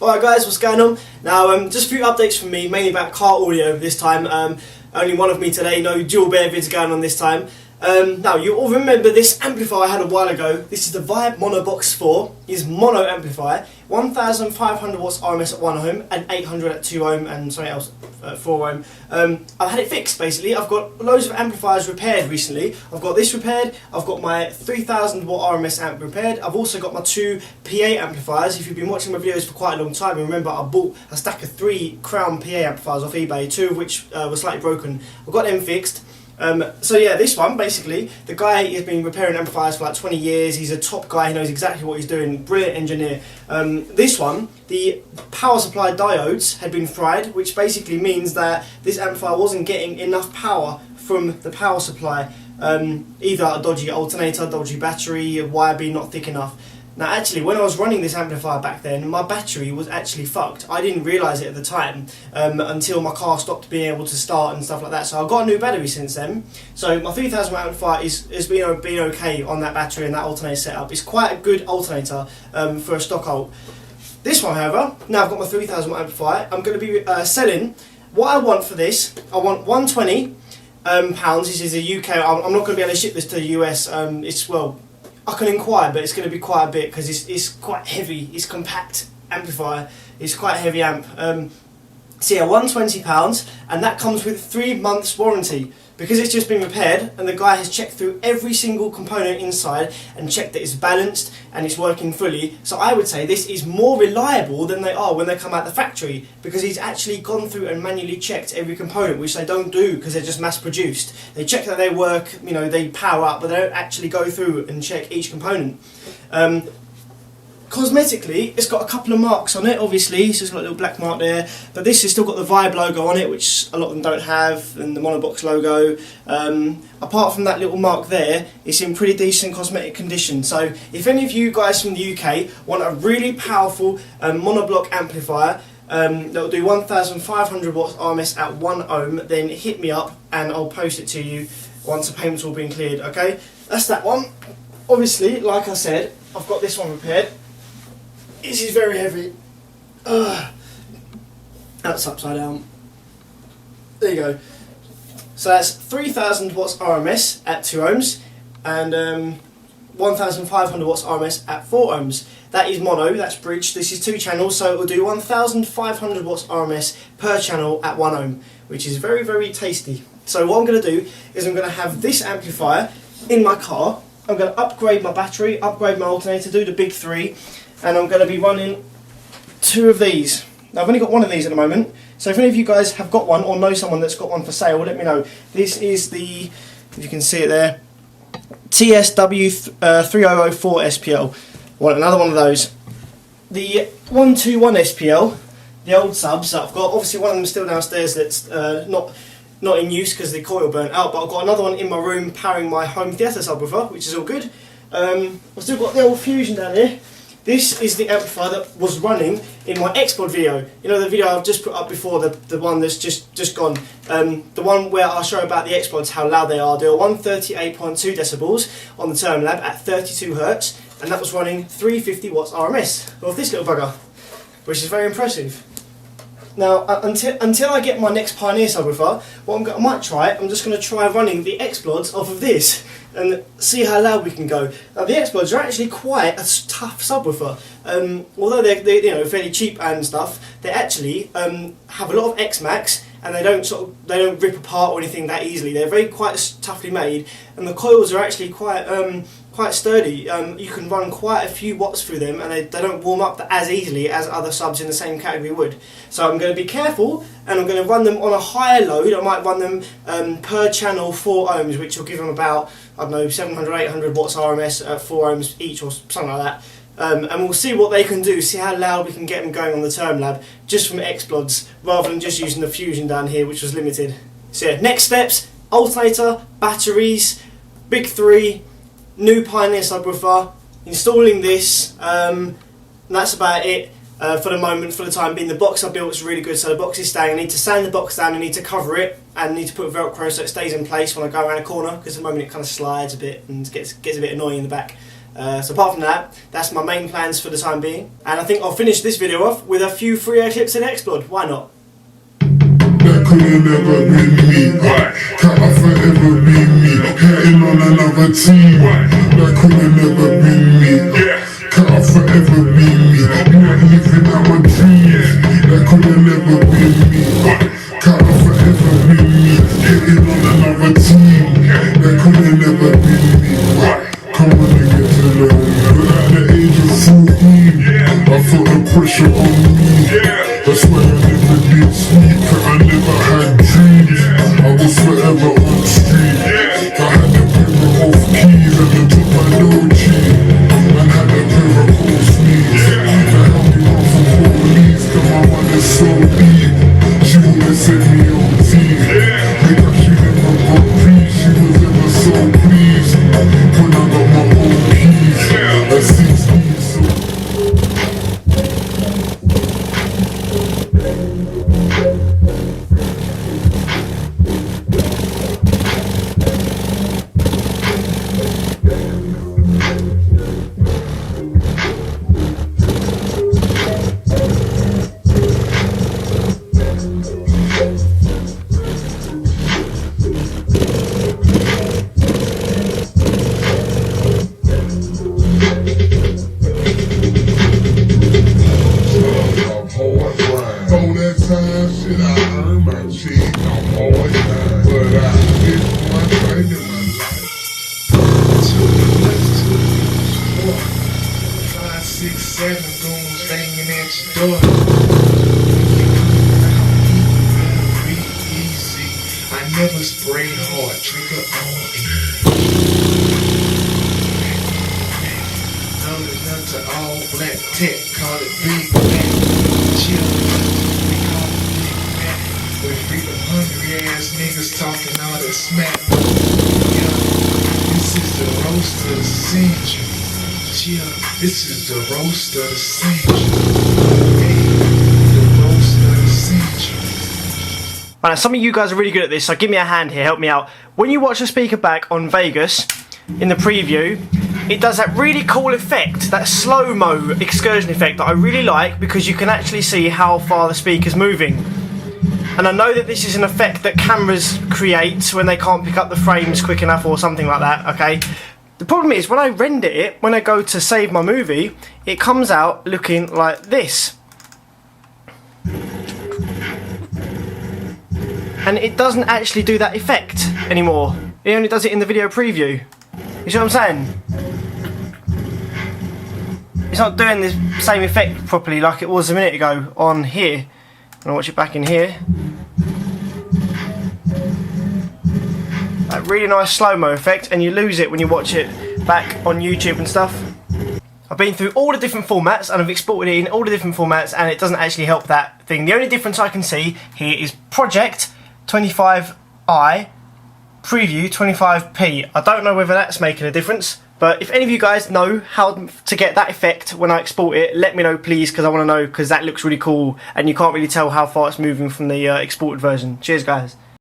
Alright guys, what's going on? Now just a few updates from me, mainly about car audio this time. Only one of me today, no dual bear vids going on this time. Now you all remember this amplifier I had a while ago. This is the Vibe Monobox 4. It's mono amplifier, 1500 watts RMS at 1 ohm and 800 at 2 ohm and something else at 4 ohm. I've had it fixed basically. I've got loads of amplifiers repaired recently. I've got this repaired, I've got my 3000 watt RMS amp repaired, I've also got my 2 PA amplifiers. If you've been watching my videos for quite a long time, you remember I bought a stack of 3 Crown PA amplifiers off eBay, 2 of which were slightly broken. I've got them fixed. So yeah, this one basically, the guy has been repairing amplifiers for like 20 years, he's a top guy, he knows exactly what he's doing, brilliant engineer. This one, the power supply diodes had been fried, which basically means that this amplifier wasn't getting enough power from the power supply, either a dodgy alternator, dodgy battery, a wire being not thick enough. Now actually, when I was running this amplifier back then, my battery was actually fucked. I didn't realise it at the time, until my car stopped being able to start and stuff like that. So I got a new battery since then. So my 3000 watt amplifier has been okay on that battery and that alternator setup. It's quite a good alternator for a stock alt. This one however, now I've got my 3000 watt amplifier, I'm going to be selling, what I want for this, I want £120. This is the UK, I'm not going to be able to ship this to the US, I can inquire, but it's going to be quite a bit because it's quite heavy. It's compact amplifier. It's quite a heavy amp. So yeah, £120, and that comes with 3 months warranty because it's just been repaired, and the guy has checked through every single component inside and checked that it's balanced and it's working fully. So I would say this is more reliable than they are when they come out the factory, because he's actually gone through and manually checked every component, which they don't do because they're just mass produced. They check that they work, you know, they power up, but they don't actually go through and check each component. Cosmetically, it's got a couple of marks on it, obviously, so it's got a little black mark there, but this has still got the Vibe logo on it, which a lot of them don't have, and the Monobox logo. Apart from that little mark there, it's in pretty decent cosmetic condition. So if any of you guys from the UK want a really powerful monoblock amplifier that'll do 1500 watts RMS at 1 ohm, then hit me up and I'll post it to you once the payment's all been cleared, okay? That's that one. Obviously, like I said, I've got this one repaired. This is very heavy. That's upside down. There you go. So that's 3000 watts RMS at 2 ohms and 1500 watts RMS at 4 ohms. That is mono, that's bridged. This is 2 channels, so it will do 1500 watts RMS per channel at 1 ohm, which is very, very tasty. So what I'm going to do is I'm going to have this amplifier in my car. I'm going to upgrade my battery, upgrade my alternator, do the big 3. And I'm going to be running 2 of these. Now I've only got 1 of these at the moment, so if any of you guys have got one or know someone that's got one for sale, let me know. This is the, if you can see it there, TSW3004 SPL. I want another one of those. The 121 SPL, the old subs that I've got, obviously one of them is still downstairs that's not in use because the coil burnt out, but I've got another one in my room powering my home theatre subwoofer, which is all good. I've still got the old Fusion down here. This is the amplifier that was running in my Xpod video. You know the video I've just put up before, the one that's just gone. The one where I show about the Xpods, how loud they are. They are 138.2 decibels on the Termlab at 32 Hz, and that was running 350 watts RMS of this little bugger, which is very impressive. Now, until I get my next Pioneer subwoofer, what I might try, I'm just going to try running the Xplods off of this and see how loud we can go. Now, the Xplods are actually quite a tough subwoofer. Although they're fairly cheap and stuff, they actually have a lot of X-Max, and they don't rip apart or anything that easily. They're quite toughly made, and the coils are actually quite sturdy. You can run quite a few watts through them, and they don't warm up as easily as other subs in the same category would. So I'm going to be careful, and I'm going to run them on a higher load. I might run them per channel 4 ohms, which will give them about, I don't know, 700, 800 watts RMS at 4 ohms each or something like that. And we'll see what they can do, see how loud we can get them going on the Termlab just from Xplods, rather than just using the Fusion down here, which was limited. So yeah, next steps, alternator, batteries, big 3, new Pioneer subwoofer, installing this, and that's about it for the moment, for the time being. The box I built is really good, so the box is staying. I need to sand the box down, I need to cover it, and I need to put Velcro so it stays in place when I go around a corner, because at the moment it kind of slides a bit and gets a bit annoying in the back. So apart from that, that's my main plans for the time being. And I think I'll finish this video off with a few free air clips in Explode. Why not? That could've never been me. Can't forever be me. Hating on another team. That could've never been me. Can't forever be me. Not living out my dreams. That could've never been me. Can't forever be me. Hating on another team. That could've never been me. Come on and get to know me. But at the age of 14, I felt the pressure on me. That's why I never did sleep, I never had dreams. I was forever on the street. I had a pair of keys and I took my Doji. And had a pair of cold sleeves. That helped me run from police, cause my one is so deep. She would've sent me OT. Because she never got peace, she was ever so pleased. When I got my own keys at 16, so shit, I earned my check, I'm always lying. But I did one thing in my life. 2, 5, 6, 7 goons banging at your door. Be easy. I never spray hard, trigger on it. Loaded up to all black tech, call it big black. Chill. We freedom hungry ass niggas talking all that smack. Yeah, this is the roast of the century. Yeah, this is the roast of the century. Hey, the roast of the century. Right, now some of you guys are really good at this, so give me a hand here, help me out. When you watch the speaker back on Vegas, in the preview, it does that really cool effect, that slow-mo excursion effect that I really like, because you can actually see how far the speaker's moving. And I know that this is an effect that cameras create when they can't pick up the frames quick enough or something like that, okay? The problem is, when I render it, when I go to save my movie, it comes out looking like this. And it doesn't actually do that effect anymore. It only does it in the video preview. You see what I'm saying? It's not doing the same effect properly like it was a minute ago on here. I'm gonna watch it back in here. That really nice slow-mo effect, and you lose it when you watch it back on YouTube and stuff. I've been through all the different formats and I've exported it in all the different formats, and it doesn't actually help that thing. The only difference I can see here is Project 25i, Preview 25p. I don't know whether that's making a difference, but if any of you guys know how to get that effect when I export it, let me know please, because I want to know, because that looks really cool and you can't really tell how far it's moving from the exported version. Cheers guys.